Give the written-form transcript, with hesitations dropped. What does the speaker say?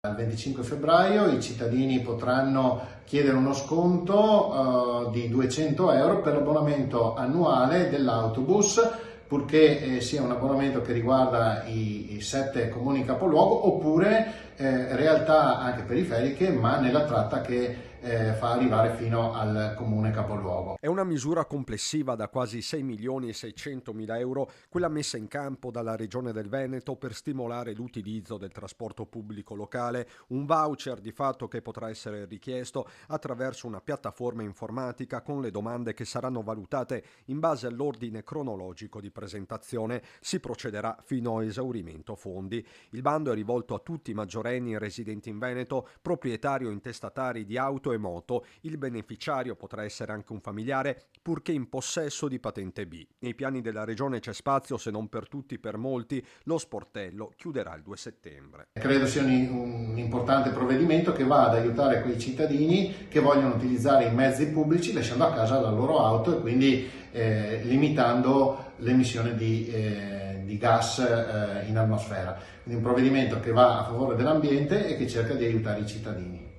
Il 25 febbraio i cittadini potranno chiedere uno sconto di 200 euro per l'abbonamento annuale dell'autobus, purché sia un abbonamento che riguarda i 7 comuni capoluogo oppure realtà anche periferiche, ma nella tratta che fa arrivare fino al comune capoluogo. È una misura complessiva da quasi 6.600.000 euro, quella messa in campo dalla Regione del Veneto per stimolare l'utilizzo del trasporto pubblico locale, un voucher di fatto che potrà essere richiesto attraverso una piattaforma informatica con le domande che saranno valutate in base all'ordine cronologico di presentazione. Si procederà fino a esaurimento fondi. Il bando è rivolto a tutti i maggiorenni residenti in Veneto, proprietari o intestatari di auto e moto. Il beneficiario potrà essere anche un familiare, purché in possesso di patente B. Nei piani della Regione c'è spazio, se non per tutti, per molti. Lo sportello chiuderà il 2 settembre. Credo sia un importante provvedimento che va ad aiutare quei cittadini che vogliono utilizzare i mezzi pubblici lasciando a casa la loro auto e quindi limitando l'emissione di gas in atmosfera. Quindi un provvedimento che va a favore dell'ambiente e che cerca di aiutare i cittadini.